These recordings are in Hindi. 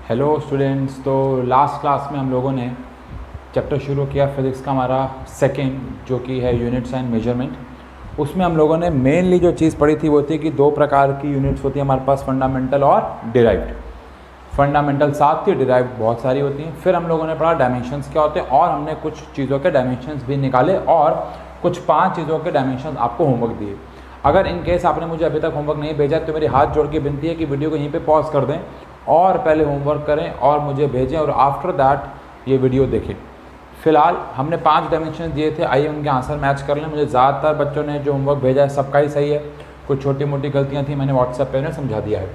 Hello students. तो लास्ट क्लास में हम लोगों ने चैप्टर शुरू किया फिज़िक्स का हमारा सेकेंड, जो कि है यूनिट्स एंड मेजरमेंट। उसमें हम लोगों ने मेनली जो चीज़ पढ़ी थी वो थी कि दो प्रकार की यूनिट्स होती हैं हमारे पास, फंडामेंटल और डिराइव्ड। फंडामेंटल 7 थी, डिराइव्ड बहुत सारी होती हैं। फिर हम लोगों ने पढ़ा डायमेंशंस क्या होते हैं और हमने कुछ चीज़ों के डायमेंशंस भी निकाले और कुछ 5 चीज़ों के डायमेंशंस आपको होमवर्क दिए। अगर इन केस आपने मुझे अभी तक होमवर्क नहीं भेजा तो मेरी हाथ जोड़ के विनती है कि वीडियो को यहीं पे पॉज कर दें और पहले होमवर्क करें और मुझे भेजें और आफ्टर दैट ये वीडियो देखें। फिलहाल हमने 5 डायमेंशन दिए थे, आइए उनके आंसर मैच कर लें। मुझे ज़्यादातर बच्चों ने जो होमवर्क भेजा है सबका ही सही है, कुछ छोटी मोटी गलतियाँ थी, मैंने व्हाट्सएप पे उन्हें समझा दिया है।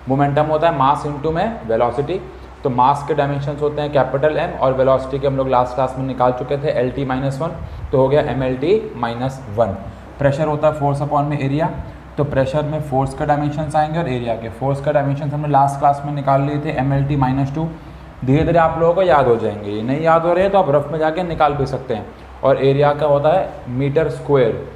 मोमेंटम होता है मास इंटू में वेलोसिटी। तो मास के डायमेंशंस होते हैं कैपिटल एम और वेलोसिटी के हम लोग लास्ट क्लास में निकाल चुके थे LT-1, तो हो गया MLT-1। प्रेशर होता है फोर्स अपॉन में एरिया, तो प्रेशर में फोर्स का डायमेंशंस आएंगे और एरिया के। फोर्स का डायमेंशंस हमने लास्ट क्लास में निकाल लिए थे MLT-2। धीरे धीरे आप लोगों को याद हो जाएंगे, ये नहीं याद हो रहे हैं तो आप रफ में जाके निकाल भी सकते हैं। और एरिया का होता है मीटर स्क्वायर,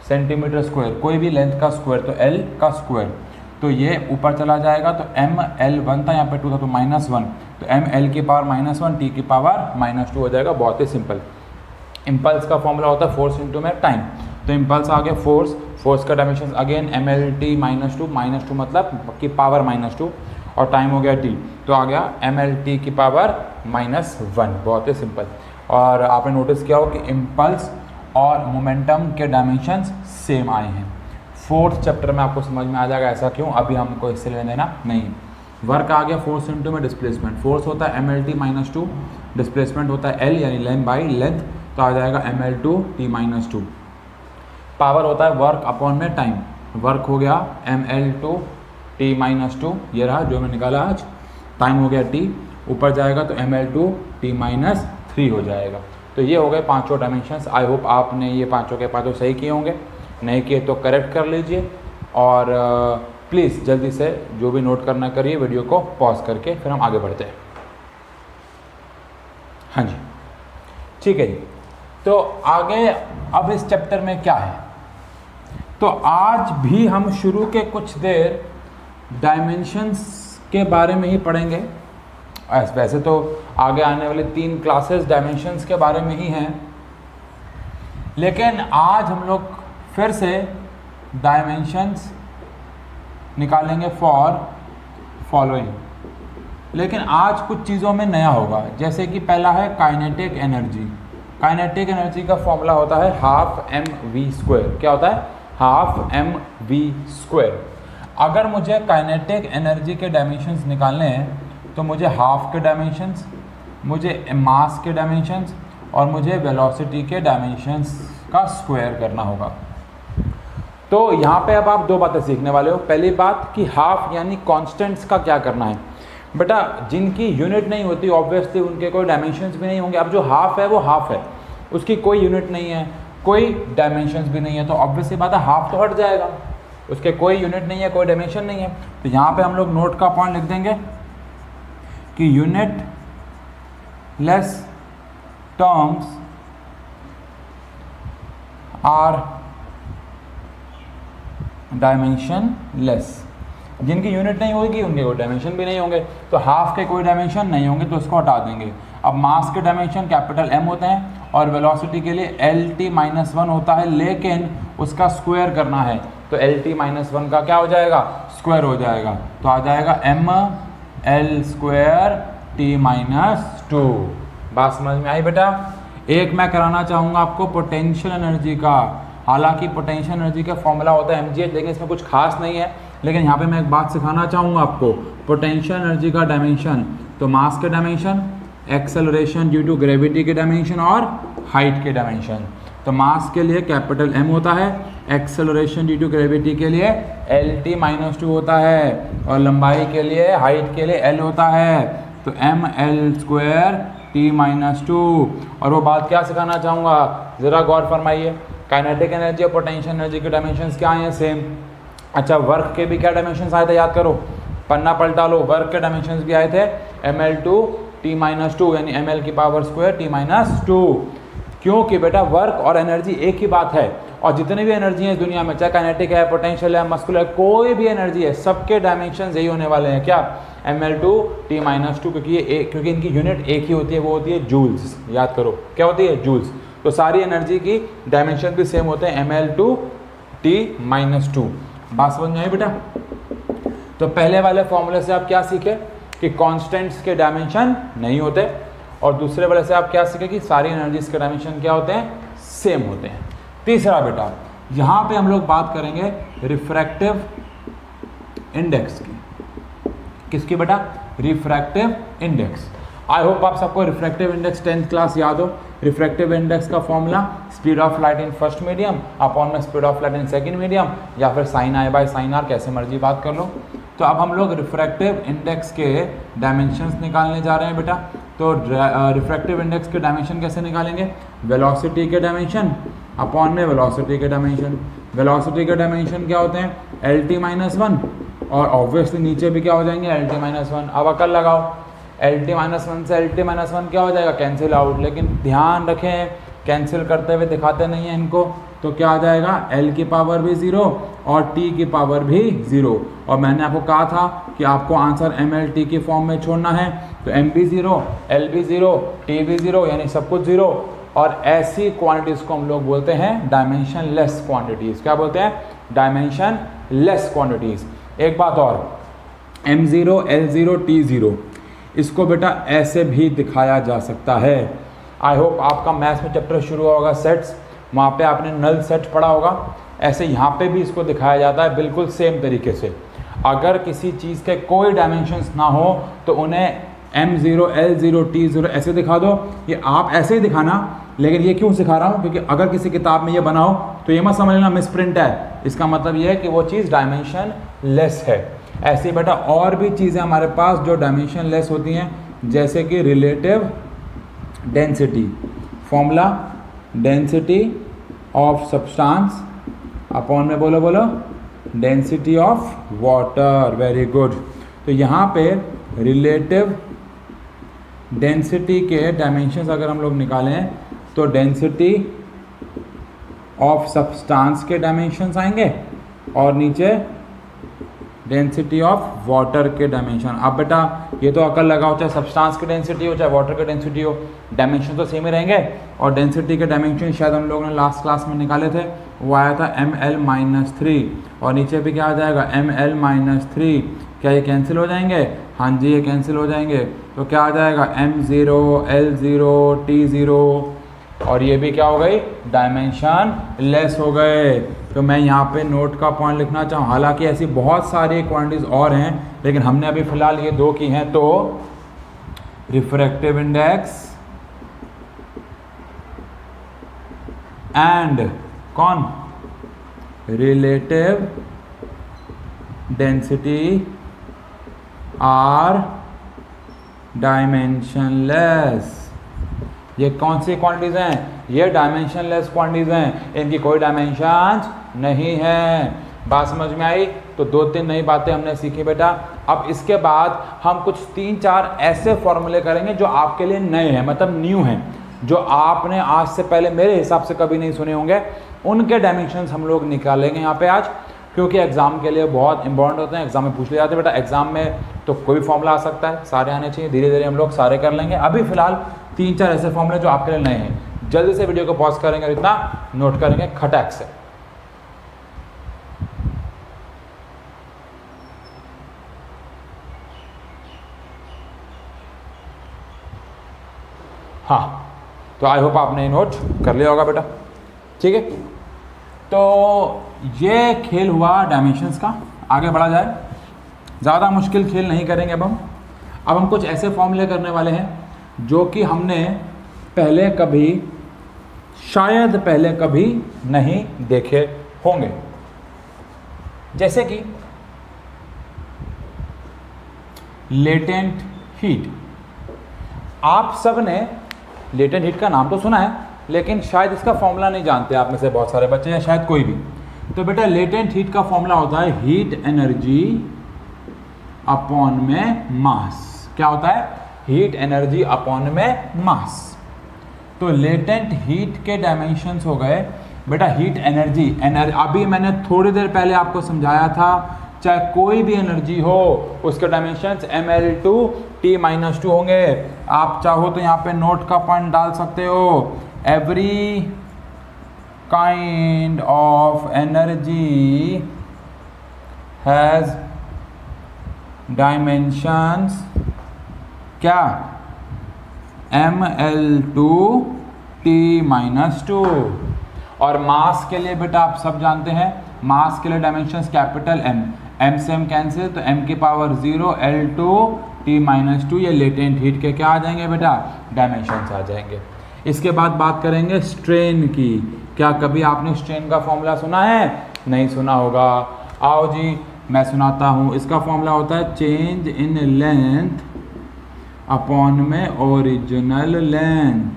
सेंटीमीटर स्क्वायर, कोई भी लेंथ का स्क्वायर, तो L का स्क्वायर। तो ये ऊपर चला जाएगा, तो ML1 था, यहाँ पे 2 था तो -1, तो ML की पावर -1 T की पावर -2 हो जाएगा। बहुत ही सिंपल। इम्पल्स का फॉर्मूला होता है फोर्स इंटू में टाइम। तो इम्पल्स आ गया फोर्स का डायमेंशन अगेन MLT-2, -2 मतलब की पावर -2 और टाइम हो गया T, तो आ गया MLT की पावर -1। बहुत ही सिंपल। और आपने नोटिस किया हो कि इम्पल्स और मोमेंटम के डायमेंशंस सेम आए हैं। 4th चैप्टर में आपको समझ में आ जाएगा ऐसा क्यों, अभी हमको इससे लेना देना नहीं। वर्क आ गया फोर्स इंटू में डिस्प्लेसमेंट। फोर्स होता है MLT-2, डिस्प्लेसमेंट होता है L यानी लेंथ बाई लेंथ, तो आ जाएगा ML2T-2। पावर होता है वर्क अपॉन में टाइम। वर्क हो गया ML2T-2, ये रहा जो मैं निकाला आज। टाइम हो गया T, ऊपर जाएगा तो ML2T-3 हो जाएगा। तो ये हो गए 5 डायमेंशंस। आई होप आपने ये पाँचों के पाँचों सही किए होंगे, नहीं किए तो करेक्ट कर लीजिए। और प्लीज़ जल्दी से जो भी नोट करना करिए, वीडियो को पॉज करके फिर हम आगे बढ़ते हैं। हाँ जी, ठीक है जी। तो आगे अब इस चैप्टर में क्या है, तो आज भी हम शुरू के कुछ देर डायमेंशंस के बारे में ही पढ़ेंगे। वैसे तो आगे आने वाले 3 क्लासेस डायमेंशंस के बारे में ही हैं, लेकिन आज हम लोग फिर से डायमेंशंस निकालेंगे फॉर फॉलोइंग। लेकिन आज कुछ चीज़ों में नया होगा, जैसे कि पहला है काइनेटिक एनर्जी। काइनेटिक एनर्जी का फॉर्मूला होता है 12mv²। क्या होता है? 12mv²। अगर मुझे काइनेटिक एनर्जी के डायमेंशंस निकालने हैं तो मुझे हाफ के डायमेंशंस, मुझे मास के डायमेंशंस और मुझे वेलोसिटी के डायमेंशंस का स्क्वायर करना होगा। तो यहाँ पे अब आप 2 बातें सीखने वाले हो। पहली बात कि हाफ यानी कांस्टेंट्स का क्या करना है। बेटा जिनकी यूनिट नहीं होती ऑब्वियसली उनके कोई डायमेंशंस भी नहीं होंगे। अब जो हाफ है वो हाफ है, उसकी कोई यूनिट नहीं है, कोई डायमेंशंस भी नहीं है, तो ऑब्वियसली बात है हाफ तो हट जाएगा, उसके कोई यूनिट नहीं है, कोई डायमेंशन नहीं है। तो यहाँ पे हम लोग नोट का पॉइंट लिख देंगे कि unitless terms are dimensionless. जिनकी यूनिट नहीं होगी उनके कोई डायमेंशन भी नहीं होंगे, तो हाफ के कोई डायमेंशन नहीं होंगे तो उसको हटा देंगे। अब मास के डायमेंशन कैपिटल M होते हैं और वेलोसिटी के लिए LT-1 होता है, लेकिन उसका स्क्वायर करना है तो LT-1 का क्या हो जाएगा? स्क्वायर हो जाएगा। तो आ जाएगा ML2T-2। बात समझ में आई बेटा? एक मैं कराना चाहूँगा आपको पोटेंशियल एनर्जी का। हालांकि पोटेंशियल एनर्जी का फॉर्मूला होता है mgh, लेकिन इसमें कुछ खास नहीं है। लेकिन यहाँ पे मैं एक बात सिखाना चाहूँगा आपको, पोटेंशियल एनर्जी का डायमेंशन, तो मास के dimension, acceleration due to gravity के डायमेंशन और हाइट के डायमेंशन। तो मास के लिए कैपिटल M होता है, एक्सेलरेशन ड्यू टू ग्रेविटी के लिए LT-2 होता है और लंबाई के लिए, हाइट के लिए L होता है, तो ML2T-2। और वो बात क्या सिखाना चाहूँगा, ज़रा गौर फरमाइए। काइनेटिक एनर्जी और पोटेंशियल एनर्जी के डायमेंशंस क्या हैं? सेम। अच्छा, वर्क के भी क्या डायमेंशंस आए थे याद करो, पन्ना पलटा लो। वर्क के डायमेंशंस भी आए थे ML2T-2 यानी ML की पावर स्क्वायर T-2। क्योंकि बेटा वर्क और एनर्जी एक ही बात है। और जितनी भी एनर्जी है इस दुनिया में, चाहे काइनेटिक है, पोटेंशियल है, मस्कुलर, कोई भी एनर्जी है, सबके डायमेंशन यही होने वाले हैं क्या, ml2t-2, क्योंकि इनकी यूनिट एक ही होती है, वो होती है जूल्स। याद करो क्या होती है, जूल्स। तो सारी एनर्जी की डायमेंशन भी सेम होते हैं, ml2t-2। बात समझ में आई बेटा? तो पहले वाले फॉर्मूले से आप क्या सीखे कि कॉन्स्टेंट्स के डायमेंशन नहीं होते, और दूसरे वाले से आप क्या सीखे कि सारी एनर्जीज के डायमेंशन क्या होते हैं, सेम होते हैं। तीसरा बेटा, यहाँ पे हम लोग बात करेंगे रिफ्रैक्टिव इंडेक्स की। किसकी बेटा, रिफ्रैक्टिव इंडेक्स। आई होप आप सबको रिफ्रैक्टिव इंडेक्स 10th क्लास याद हो। रिफ्रैक्टिव इंडेक्स का formula speed of light in first medium upon में speed of light in second medium, या फिर sine i by sine r, कैसे मर्जी बात कर लो। तो अब हम लोग रिफ्रैक्टिव इंडेक्स के डायमेंशंस निकालने जा रहे हैं बेटा। तो रिफ्रैक्टिव इंडेक्स के डायमेंशन कैसे निकालेंगे, वेलोसिटी के डायमेंशन अपॉन में वेलोसिटी के डायमेंशन। वेलोसिटी के डायमेंशन क्या होते हैं, LT-1, और ऑब्वियसली नीचे भी क्या हो जाएंगे, LT-1। अब अकल लगाओ, LT-1 से LT-1 क्या हो जाएगा, कैंसिल आउट। लेकिन ध्यान रखें कैंसिल करते हुए दिखाते नहीं हैं इनको, तो क्या आ जाएगा, L की पावर भी 0 और T की पावर भी 0। और मैंने आपको कहा था कि आपको आंसर MLT की फॉर्म में छोड़ना है, तो M भी 0, L भी 0, T भी 0, यानी सब कुछ 0। और ऐसी क्वांटिटीज़ को हम लोग बोलते हैं डायमेंशन लेस क्वांटिटीज़। क्या बोलते हैं, डायमेंशन लेस क्वांटिटीज़। एक बात और, M0, L0, T0, इसको बेटा ऐसे भी दिखाया जा सकता है। आई होप आपका मैथ्स में चैप्टर शुरू होगा सेट्स, वहाँ पे आपने नल सेट पढ़ा होगा, ऐसे यहाँ पे भी इसको दिखाया जाता है बिल्कुल सेम तरीके से। अगर किसी चीज़ के कोई डायमेंशंस ना हो तो उन्हें M0, L0, T0 ऐसे दिखा दो। ये आप ऐसे ही दिखाना, लेकिन ये क्यों सिखा रहा हूँ, क्योंकि अगर किसी किताब में ये बनाओ तो ये मत समझ लेना मिसप्रिंट है। इसका मतलब ये है कि वो चीज़ डायमेंशन लेस है। ऐसे बेटा और भी चीज़ें हमारे पास जो डायमेंशन लेस होती हैं, जैसे कि relative density. Formula density of substance upon में बोलो density of water. Very good. तो यहाँ पे रिलेटिव डेंसिटी के डायमेंशंस अगर हम लोग निकालें तो डेंसिटी ऑफ सब्सटेंस के डायमेंशंस आएंगे और नीचे डेंसिटी ऑफ वाटर के डायमेंशन। अब बेटा ये तो अकल लगाओ, चाहे सब्सटेंस की डेंसिटी हो चाहे वाटर की डेंसिटी हो, डायमेंशन तो सेम ही रहेंगे। और डेंसिटी के डायमेंशन शायद हम लोगों ने लास्ट क्लास में निकाले थे, वो आया था ml-3, और नीचे भी क्या आ जाएगा, ml-3। क्या ये कैंसिल हो जाएंगे, हाँ जी ये कैंसिल हो जाएंगे। तो क्या आ जाएगा, M0, L0, T0, और ये भी क्या हो गई, डायमेंशन लेस हो गए। तो मैं यहाँ पे नोट का पॉइंट लिखना चाहूँ, हालांकि ऐसी बहुत सारी क्वांटिटीज़ और हैं, लेकिन हमने अभी फ़िलहाल ये दो की हैं। तो रिफ्रैक्टिव इंडेक्स एंड कौन, रिलेटिव डेंसिटी आर डायमेंशनलेस। ये कौन सी क्वांटिटीज़ हैं, ये डायमेंशन लेस क्वांटिटीज़ हैं, इनकी कोई डायमेंशन नहीं है। बात समझ में आई? तो 2-3 नई बातें हमने सीखी बेटा। अब इसके बाद हम कुछ 3-4 ऐसे फॉर्मूले करेंगे जो आपके लिए नए हैं, मतलब न्यू हैं, जो आपने आज से पहले मेरे हिसाब से कभी नहीं सुने होंगे। उनके डायमेंशंस हम लोग निकालेंगे यहाँ पे आज, क्योंकि एग्जाम के लिए बहुत इंपॉर्टेंट होते हैं। एग्जाम में पूछ ले जाते हैं बेटा, एग्जाम में तो कोई भी फॉर्मूला आ सकता है, सारे आने चाहिए। धीरे धीरे हम लोग सारे कर लेंगे। अभी फिलहाल 3-4 ऐसे फॉर्मूले जो आपके लिए नए हैं। जल्दी से वीडियो को पॉज करेंगे और इतना नोट करेंगे खटाक से। हाँ, तो आई होप आपने नोट कर लिया होगा बेटा, ठीक है। तो ये खेल हुआ डायमेंशंस का। आगे बढ़ा जाए, ज़्यादा मुश्किल खेल नहीं करेंगे अब हम कुछ ऐसे फॉर्मूले करने वाले हैं जो कि हमने पहले कभी, शायद पहले कभी नहीं देखे होंगे। जैसे कि लेटेंट हीट। आप सब ने लेटेंट हीट का नाम तो सुना है, लेकिन शायद इसका फॉर्मूला नहीं जानते आप में से बहुत सारे बच्चे, या शायद कोई भी। तो बेटा लेटेंट हीट का फॉर्मूला होता है हीट एनर्जी अपॉन में मास। क्या होता है, हीट एनर्जी अपॉन में मास। तो लेटेंट हीट के डायमेंशंस हो गए बेटा हीट एनर्जी, अभी मैंने थोड़ी देर पहले आपको समझाया था, चाहे कोई भी एनर्जी हो उसके डायमेंशंस ml2T-2 होंगे। आप चाहो तो यहाँ पे नोट का पॉइंट डाल सकते हो, every kind of energy has dimensions क्या, ml2T-2। और मास के लिए बेटा आप सब जानते हैं, मास के लिए डायमेंशंस कैपिटल M से M कैंसिल, तो M की पावर 0, L2T-2, ये लेटेंट हीट के क्या आ जाएंगे बेटा, डायमेंशंस आ जाएंगे। इसके बाद बात करेंगे स्ट्रेन की। क्या कभी आपने स्ट्रेन का फॉर्मूला सुना है? नहीं सुना होगा। आओ जी मैं सुनाता हूँ। इसका फॉर्मूला होता है चेंज इन लेंथ अपॉन में ओरिजिनल लेंथ।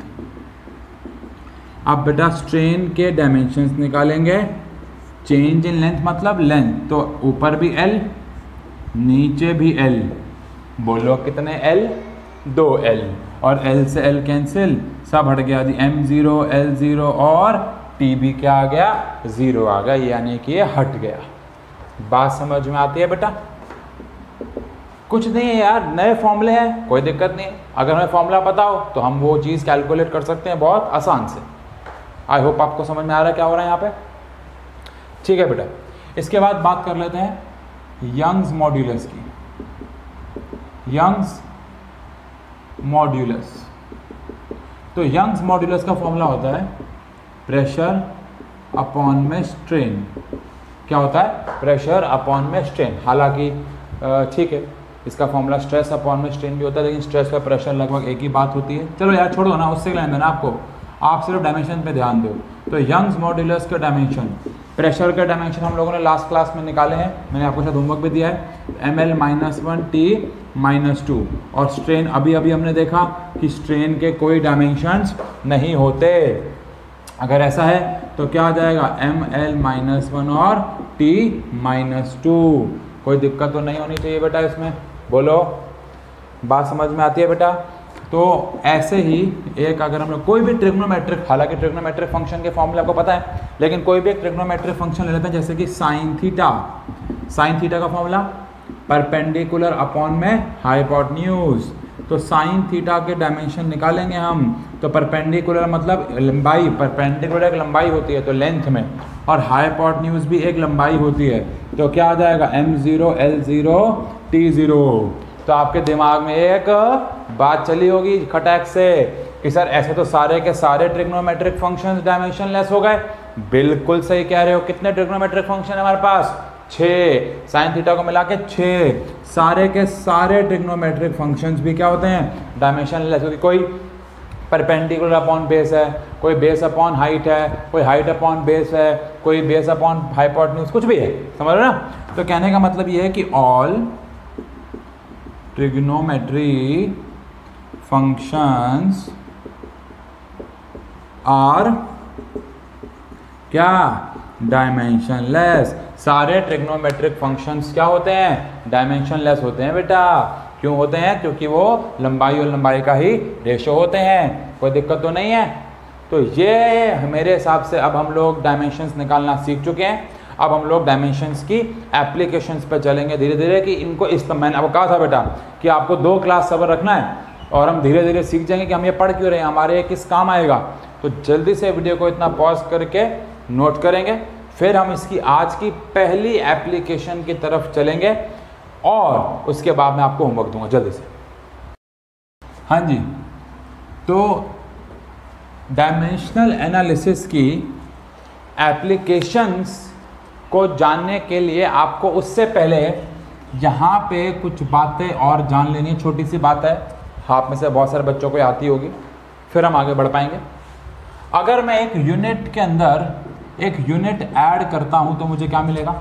अब बेटा स्ट्रेन के डायमेंशंस निकालेंगे। चेंज इन लेंथ मतलब लेंथ, तो ऊपर भी L नीचे भी L, बोलो कितने L, 2L, और L से L कैंसिल, सब हट गया जी, M0 L0 और T भी क्या आ गया, 0 आ गया, यानी कि ये हट गया। बात समझ में आती है बेटा? कुछ नहीं है यार, नए फॉर्मूले हैं, कोई दिक्कत नहीं है। अगर हमें फॉर्मूला पता हो तो हम वो चीज़ कैलकुलेट कर सकते हैं बहुत आसान से। आई होप आपको समझ में आ रहा है क्या हो रहा है यहाँ पे। ठीक है बेटा, इसके बाद बात कर लेते हैं यंग्स मॉड्यूलस की। यंग्स मॉड्यूलस, तो यंग्स मॉड्यूलस का फॉर्मूला होता है प्रेशर अपॉन में स्ट्रेन। क्या होता है? प्रेशर अपॉन में स्ट्रेन। हालांकि ठीक है, इसका फॉर्मूला स्ट्रेस अपॉन में स्ट्रेन भी होता है, लेकिन स्ट्रेस का प्रेशर लगभग एक ही बात होती है। चलो यार छोड़ो ना, उससे लेना देना आपको, आप सिर्फ डायमेंशन पे ध्यान दो। तो यंग्स मॉड्यूलस का डायमेंशन, प्रेशर का डायमेंशन हम लोगों ने लास्ट क्लास में निकाले हैं, मैंने आपको शायद होमवर्क भी दिया है, ml-1T-2। और स्ट्रेन अभी अभी हमने देखा कि स्ट्रेन के कोई डायमेंशंस नहीं होते। अगर ऐसा है तो क्या आ जाएगा, ml-1 और T-2। कोई दिक्कत तो नहीं होनी चाहिए बेटा इसमें, बोलो बात समझ में आती है बेटा? तो ऐसे ही एक, अगर हम लोग कोई भी ट्रिग्नोमेट्रिक, हालांकि ट्रिग्नोमेट्रिक फंक्शन के फॉर्मूला आपको पता है, लेकिन कोई भी एक ट्रिग्नोमेट्रिक फंक्शन ले लेते हैं, जैसे कि साइन थीटा। साइन थीटा का फॉर्मूला परपेंडिकुलर अपॉन में हाइपोटेन्यूज। तो साइन थीटा के डायमेंशन निकालेंगे हम, तो परपेंडिकुलर मतलब लंबाई, परपेंडिकुलर एक लंबाई होती है तो लेंथ में, और हाइपोटेन्यूज भी एक लंबाई होती है, तो क्या आ जाएगा, m0 L0 T0। तो आपके दिमाग में एक बात चली होगी खटैक से कि सर ऐसे तो सारे के सारे ट्रिग्नोमेट्रिक फंक्शंस डायमेंशन लेस हो गए। बिल्कुल सही कह रहे हो। कितने ट्रिग्नोमेट्रिक फंक्शन है हमारे पास? 6। साइन थीटा को मिला के 6। सारे के सारे ट्रिग्नोमेट्रिक फंक्शंस भी क्या होते हैं, डायमेंशन लेस। कोई परपेंडिकुलर अपॉन बेस है, कोई बेस अपॉन हाइट है, कोई हाइट अपॉन बेस है, कोई बेस अपॉन हाइपोटेन्यूज, कुछ भी है, समझ रहे हो ना? तो कहने का मतलब ये है कि ऑल ट्रिग्नोमेट्री फंक्शंस आर क्या, डायमेंशन लेस। सारे ट्रिग्नोमेट्रिक फंक्शंस क्या होते हैं, डायमेंशन लेस होते हैं बेटा। क्यों होते हैं? क्योंकि वो लंबाई और लंबाई का ही रेशो होते हैं। कोई दिक्कत तो नहीं है? तो ये मेरे हिसाब से अब हम लोग डायमेंशंस निकालना सीख चुके हैं। अब हम लोग डायमेंशंस की एप्लीकेशंस पे चलेंगे धीरे धीरे, कि इनको मैंने आपको कहा था बेटा कि आपको 2 क्लास सबर रखना है, और हम धीरे धीरे सीख जाएंगे कि हम ये पढ़ क्यों रहे हैं, हमारे किस काम आएगा। तो जल्दी से वीडियो को इतना पॉज करके नोट करेंगे, फिर हम इसकी आज की पहली एप्लीकेशन की तरफ चलेंगे, और उसके बाद मैं आपको होमवर्क दूंगा जल्दी से। हाँ जी, तो डायमेंशनल एनालिसिस की एप्लीकेशंस को जानने के लिए आपको उससे पहले यहाँ पे कुछ बातें और जान लेनी है। छोटी सी बात है, आप में से बहुत सारे बच्चों को आती होगी, फिर हम आगे बढ़ पाएंगे। अगर मैं एक यूनिट के अंदर एक यूनिट ऐड करता हूँ तो मुझे क्या मिलेगा?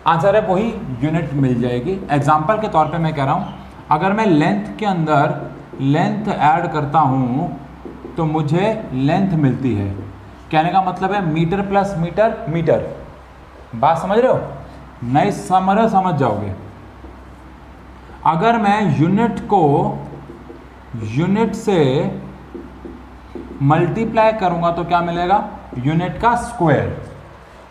आंसर है वही यूनिट मिल जाएगी। एग्जाम्पल के तौर पे मैं कह रहा हूँ, अगर मैं लेंथ के अंदर लेंथ ऐड करता हूँ तो मुझे लेंथ मिलती है। कहने का मतलब है मीटर प्लस मीटर मीटर। बात समझ रहे हो? नहीं समझ जाओगे। अगर मैं यूनिट को यूनिट से मल्टीप्लाई करूंगा तो क्या मिलेगा? यूनिट का स्क्वायर,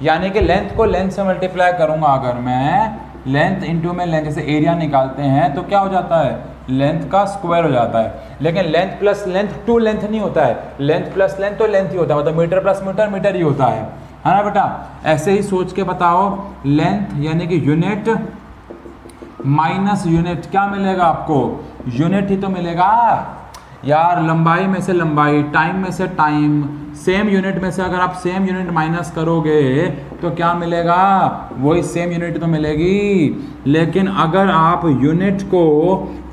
यानी कि लेंथ को लेंथ से मल्टीप्लाई करूंगा अगर मैं, लेंथ इंटू में लेंथ, जैसे एरिया निकालते हैं तो क्या हो जाता है, लेंथ का स्क्वायर हो जाता है। लेकिन length plus length two length नहीं होता है, लेंथ प्लस लेंथ तो लेंथ ही होता है, मतलब मीटर प्लस मीटर मीटर ही होता है ना बेटा। ऐसे ही सोच के बताओ, लेंथ यानी कि यूनिट माइनस यूनिट, क्या मिलेगा आपको, यूनिट ही तो मिलेगा यार। लंबाई में से लंबाई, टाइम में से टाइम, सेम यूनिट में से अगर आप सेम यूनिट माइनस करोगे तो क्या मिलेगा, वही सेम यूनिट तो मिलेगी। लेकिन अगर आप यूनिट को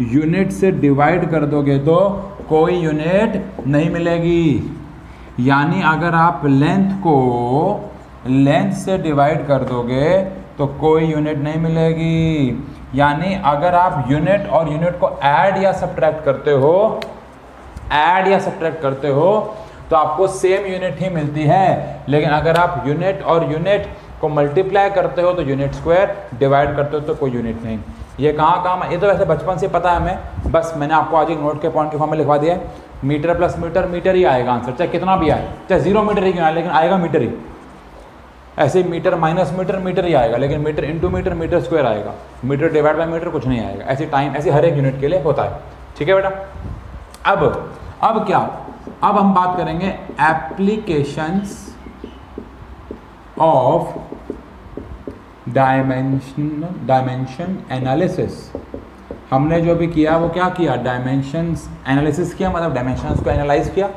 यूनिट से डिवाइड कर दोगे तो कोई यूनिट नहीं मिलेगी। यानी अगर आप लेंथ को लेंथ से डिवाइड कर दोगे तो कोई यूनिट नहीं मिलेगी। यानी अगर आप यूनिट और यूनिट को ऐड या सब्ट्रैक्ट करते हो, ऐड या सब्ट्रैक्ट करते हो तो आपको सेम यूनिट ही मिलती है। लेकिन अगर आप यूनिट और यूनिट को मल्टीप्लाई करते हो तो यूनिट स्क्वायर, डिवाइड करते हो तो कोई यूनिट नहीं। ये कहाँ काम है, ये तो वैसे बचपन से पता है हमें, बस मैंने आपको आज एक नोट के पॉइंट के फॉर्म में लिखवा दिया है। मीटर प्लस मीटर मीटर ही आएगा आंसर, चाहे कितना भी आए, चाहे 0 मीटर ही क्यों आए, लेकिन आएगा मीटर ही। ऐसे ही मीटर माइनस मीटर मीटर ही आएगा, लेकिन metre into metre metre square आएगा, मीटर डिवाइड बाय मीटर कुछ नहीं आएगा। ऐसे टाइम, ऐसे हर एक यूनिट के लिए होता है। ठीक है बेटा। अब क्या, अब हम बात करेंगे एप्लीकेशंस ऑफ डायमेंशन एनालिसिस। हमने जो भी किया वो क्या किया, डायमेंशंस एनालिसिस किया, मतलब डायमेंशंस को एनालाइज किया।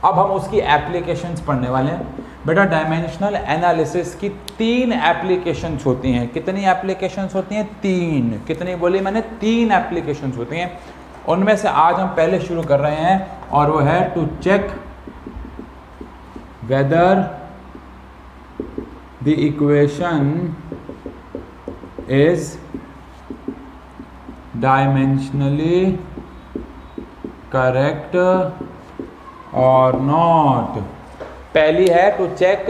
अब हम उसकी एप्लीकेशंस पढ़ने वाले हैं। बेटा डायमेंशनल एनालिसिस की 3 एप्लीकेशंस होती हैं। कितनी एप्लीकेशंस होती हैं, 3। कितनी बोली मैंने, 3 एप्लीकेशंस होती हैं। उनमें से आज हम पहले शुरू कर रहे हैं और वो है to check whether the equation is dimensionally correct और नॉट। पहली है to check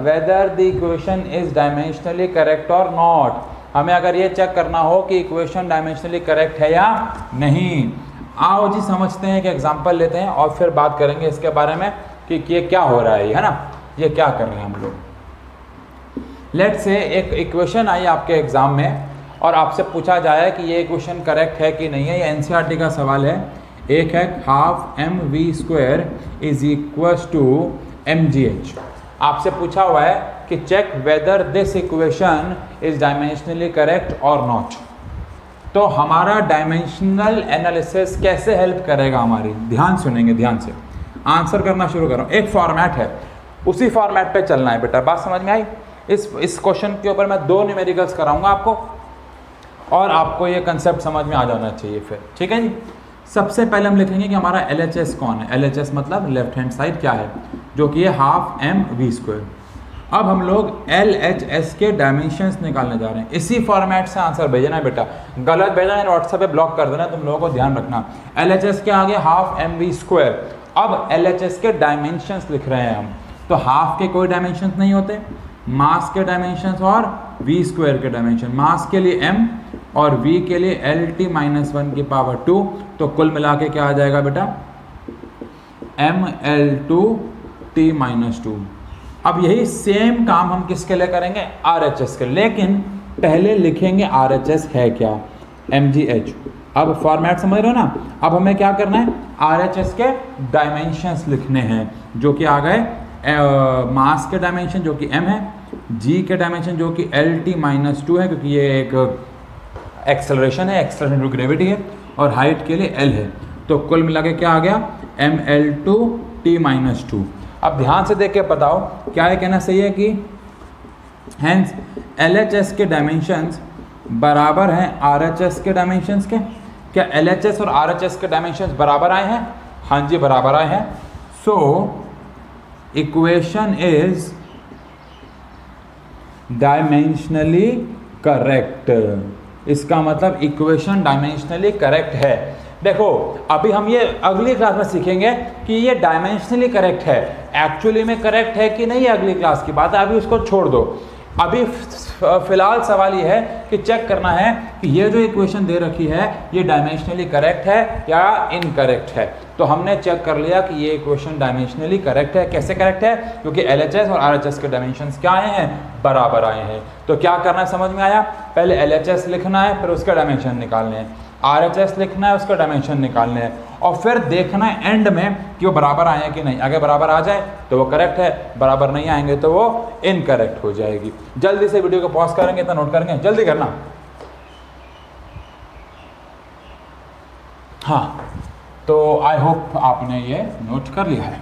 whether the equation is dimensionally correct और नॉट। हमें अगर ये चेक करना हो कि इक्वेशन डायमेंशनली करेक्ट है या नहीं। आओ जी समझते हैं, एक एग्जांपल लेते हैं और फिर बात करेंगे इसके बारे में कि ये क्या हो रहा है ना, ये क्या कर रहे हैं हम लोग। लेट्स से एक इक्वेशन आई आपके एग्जाम में और आपसे पूछा जाए कि ये इक्वेशन करेक्ट है कि नहीं है। ये एनसीईआरटी का सवाल है। एक है half mv² is equals to mgh। आपसे पूछा हुआ है कि check whether this equation is dimensionally correct और नॉट। तो हमारा डायमेंशनल एनालिसिस कैसे हेल्प करेगा हमारी, ध्यान सुनेंगे, ध्यान से आंसर करना शुरू करो। एक फॉर्मेट है, उसी फॉर्मेट पे चलना है बेटा। बात समझ में आई। इस क्वेश्चन के ऊपर मैं 2 न्यूमेरिकल्स कराऊंगा आपको और आपको ये कंसेप्ट समझ में आ जाना चाहिए फिर। ठीक है जी। सबसे पहले हम लिखेंगे कि हमारा LHS कौन है। LHS मतलब लेफ्ट हैंड साइड क्या है, जो कि है हाफ mv²। अब हम लोग LHS के डायमेंशंस निकालने जा रहे हैं। इसी फॉर्मेट से आंसर भेजना है बेटा, गलत भेजना है व्हाट्सएप पे ब्लॉक कर देना, तुम लोगों को ध्यान रखना। LHS के आगे हाफ mv²। अब LHS के डायमेंशंस लिख रहे हैं हम, तो हाफ के कोई डायमेंशंस नहीं होते, मास के डायमेंशंस और v² के डायमेंशन। मास के लिए m और v के लिए LT-1/2। तो कुल मिला के क्या आ जाएगा बेटा, mL2T-2। अब यही सेम काम हम किसके लिए करेंगे, RHS के। लेकिन पहले लिखेंगे RHS है क्या, mgh। अब फॉर्मेट समझ रहे हो ना। अब हमें क्या करना है, RHS के डायमेंशंस लिखने हैं, जो कि आ गए मास के डायमेंशन जो कि m है, g के डायमेंशन जो कि LT-2 है क्योंकि ये एक एक्सेलरेशन है, एक्सेलरेशन टू ग्रेविटी है, और हाइट के लिए l है। तो कुल मिला के क्या आ गया, mL2T-2। अब ध्यान से देख के बताओ क्या ये कहना सही है कि हेंस LHS के डायमेंशंस बराबर हैं RHS के डायमेंशंस के। क्या LHS और RHS के डायमेंशंस बराबर आए हैं, हाँ जी बराबर आए हैं। So equation is dimensionally correct. इसका मतलब इक्वेशन डायमेंशनली करेक्ट है। देखो अभी हम ये अगली क्लास में सीखेंगे कि ये डायमेंशनली करेक्ट है, एक्चुअली में करेक्ट है कि नहीं, अगली क्लास की बात है, अभी उसको छोड़ दो। अभी फिलहाल सवाल ये है कि चेक करना है कि ये जो इक्वेशन दे रखी है ये डायमेंशनली करेक्ट है या इनकरेक्ट है। तो हमने चेक कर लिया कि ये इक्वेशन डायमेंशनली करेक्ट है। कैसे करेक्ट है? क्योंकि LHS और RHS के डायमेंशंस क्या आए हैं? बराबर आए हैं। तो क्या करना है समझ में आया? पहले LHS लिखना है, फिर उसका डायमेंशन निकालने हैं, RHS लिखना है, उसका डायमेंशन निकालने हैं, और फिर देखना है एंड में कि वो बराबर आए हैं कि नहीं। अगर बराबर आ जाए तो वो करेक्ट है, बराबर नहीं आएंगे तो वो इनकरेक्ट हो जाएगी। जल्दी से वीडियो को पॉज करेंगे तो नोट करेंगे, जल्दी करना। हाँ, तो आई होप आपने ये नोट कर लिया है।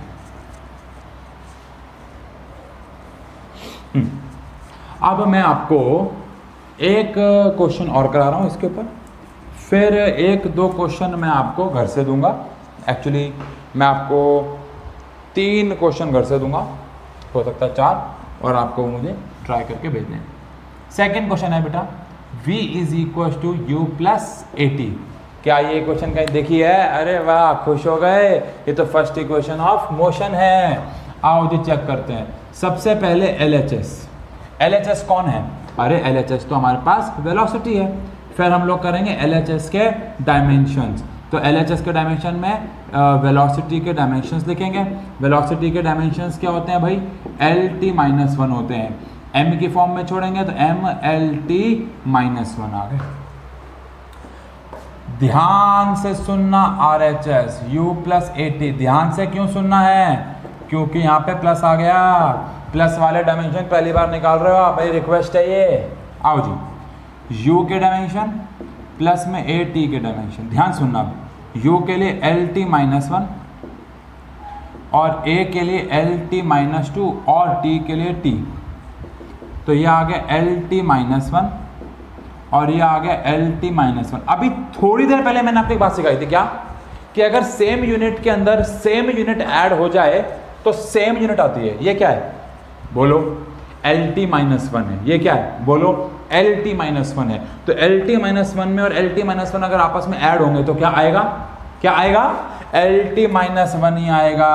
अब मैं आपको एक क्वेश्चन और करा रहा हूँ इसके ऊपर, फिर एक दो क्वेश्चन मैं आपको घर से दूंगा। एक्चुअली मैं आपको 3 क्वेश्चन घर से दूंगा, हो सकता है 4, और आपको मुझे ट्राई करके भेजने हैं। सेकेंड क्वेश्चन है बेटा, v is equal to u plus AT। क्या ये क्वेश्चन कहीं देखी है? अरे वाह, खुश हो गए, ये तो फर्स्ट इक्वेशन ऑफ मोशन है। आओ जी चेक करते हैं। सबसे पहले LHS कौन है? अरे LHS तो हमारे पास वेलोसिटी है। फिर हम लोग करेंगे LHS के डायमेंशंस। तो LHS के डायमेंशन में वेलोसिटी के डायमेंशंस लिखेंगे। वेलोसिटी के डायमेंशंस क्या होते हैं भाई? LT-1 होते हैं। m की फॉर्म में छोड़ेंगे तो MLT-1 आ गए। ध्यान से सुनना, RHS u प्लस AT। ध्यान से क्यों सुनना है? क्योंकि यहाँ पे प्लस आ गया। प्लस वाले डायमेंशन पहली बार निकाल रहे हो आप, मेरी रिक्वेस्ट है ये। आओ जी, u के डायमेंशन प्लस में AT के डायमेंशन। ध्यान सुनना, u के लिए LT-1 और a के लिए LT-2 और t के लिए t। तो ये आ गया LT-1 और ये आ गया LT-1। अभी थोड़ी देर पहले मैंने आपको एक बात सिखाई थी, क्या? कि अगर सेम यूनिट के अंदर सेम यूनिट ऐड हो जाए तो सेम यूनिट आती है। ये क्या है? बोलो। LT-1 है। ये क्या है? बोलो। LT-1 है। तो LT-1 में और LT-1 अगर आपस में ऐड होंगे तो क्या आएगा? क्या आएगा? LT-1 ही आएगा।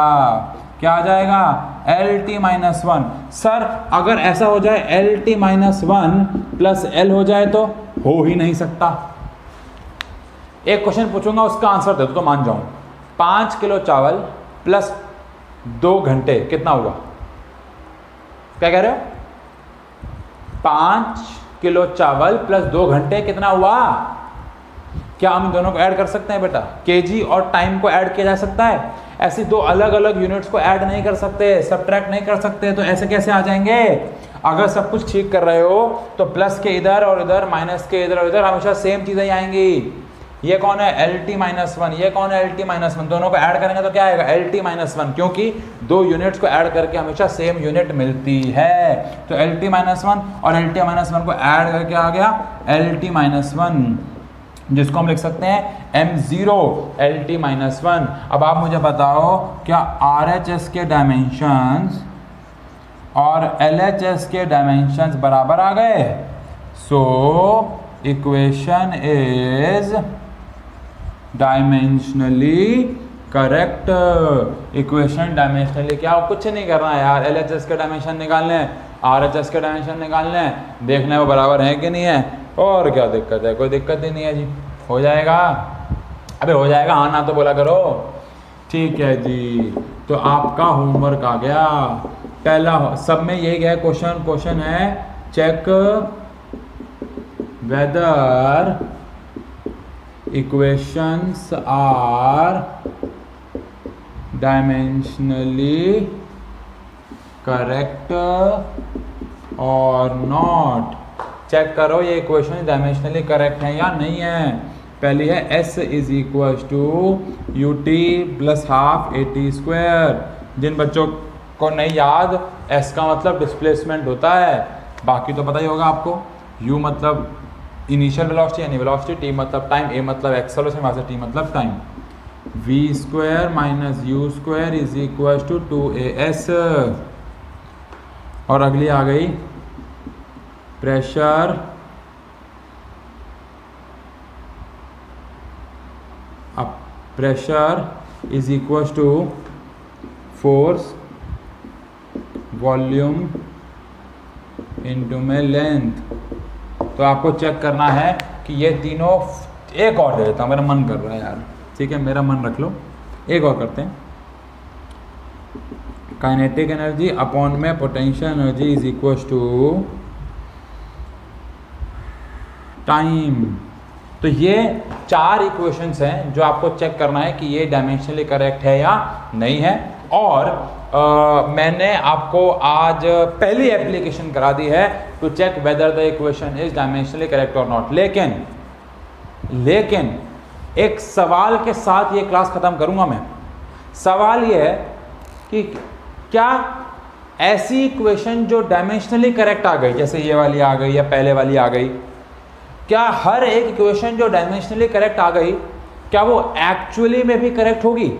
क्या आ जाएगा? LT-1। सर अगर ऐसा हो जाए LT-1 प्लस L हो जाए तो हो ही नहीं सकता। एक क्वेश्चन पूछूंगा, उसका आंसर दे दो तो मान जाऊं। 5 किलो चावल प्लस 2 घंटे कितना होगा? क्या कह रहे हो? 5 किलो चावल प्लस 2 घंटे कितना हुआ? क्या हम इन दोनों को ऐड कर सकते हैं बेटा? केजी और टाइम को ऐड किया जा सकता है। ऐसी 2 अलग अलग यूनिट्स को ऐड नहीं कर सकते, सब्ट्रैक्ट नहीं कर सकते। तो ऐसे कैसे आ जाएंगे? अगर सब कुछ ठीक कर रहे हो तो प्लस के इधर और इधर, माइनस के इधर और इधर हमेशा सेम चीजें आएंगी। ये कौन है? LT-1। ये कौन है? LT-1। दोनों को ऐड करेंगे तो क्या आएगा? LT-1, क्योंकि 2 यूनिट्स को ऐड करके हमेशा सेम यूनिट मिलती है। तो LT-1 और LT-1 को ऐड करके आ गया LT-1, जिसको हम लिख सकते हैं M0 LT-1। अब आप मुझे बताओ, क्या RHS के डायमेंशंस और LHS के डायमेंशंस बराबर आ गए? So equation is dimensionally correct. Equation dimensionally क्या? कुछ नहीं करना है यार। LHS के डायमेंशन निकालने हैं, RHS के डायमेंशन निकालने हैं, देखना है वो बराबर है कि नहीं है, और क्या दिक्कत है? कोई दिक्कत ही नहीं है जी, हो जाएगा। अबे हो जाएगा, हाँ ना तो बोला करो। ठीक है जी, तो आपका होमवर्क आ गया। पहला सब में यही गया क्वेश्चन है, check whether equations are dimensionally correct और नॉट। चेक करो ये इक्वेशन डायमेंशनली करेक्ट है या नहीं है। पहली है S is equal to UT plus half AT²। जिन बच्चों को नहीं याद, S का मतलब डिस्प्लेसमेंट होता है, बाकी तो पता ही होगा आपको। U मतलब इनिशियल वेलोसिटी यानी वेलोसिटी, T मतलब टाइम, A मतलब एक्सेलरेशन, वहाँ से T मतलब time. v² minus u² is equal to 2AS। और अगली आ गई pressure pressure is equal to force volume into में लेंथ। तो आपको चेक करना है कि ये तीनों, एक और दे देता हूँ, मेरा मन कर रहा है यार। ठीक है, मेरा मन रख लो। एक और करते हैं, काइनेटिक एनर्जी अपॉन में potential energy is equal to time. तो ये 4 इक्वेशंस हैं जो आपको चेक करना है कि ये डायमेंशनली करेक्ट है या नहीं है। और मैंने आपको आज पहली एप्लीकेशन करा दी है to check whether the equation is dimensionally correct और नॉट। लेकिन एक सवाल के साथ ये क्लास ख़त्म करूँगा मैं। सवाल ये है कि क्या ऐसी इक्वेशन जो डायमेंशनली करेक्ट आ गई, जैसे ये वाली आ गई या पहले वाली आ गई, क्या हर एक इक्वेशन जो डायमेंशनली करेक्ट आ गई क्या वो एक्चुअली में भी करेक्ट होगी?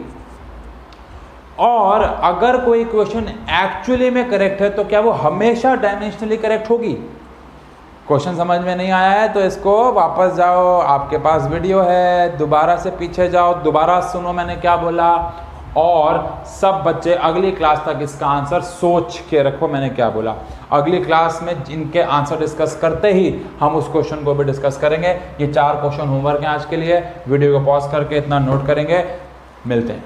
और अगर कोई इक्वेशन एक्चुअली में करेक्ट है तो क्या वो हमेशा डायमेंशनली करेक्ट होगी? क्वेश्चन समझ में नहीं आया है तो इसको वापस जाओ, आपके पास वीडियो है, दोबारा से पीछे जाओ, दोबारा सुनो मैंने क्या बोला, और सब बच्चे अगली क्लास तक इसका आंसर सोच के रखो मैंने क्या बोला। अगली क्लास में इनके आंसर डिस्कस करते ही हम उस क्वेश्चन को भी डिस्कस करेंगे। ये 4 क्वेश्चन होमवर्क हैं आज के लिए। वीडियो को पॉज करके इतना नोट करेंगे। मिलते हैं।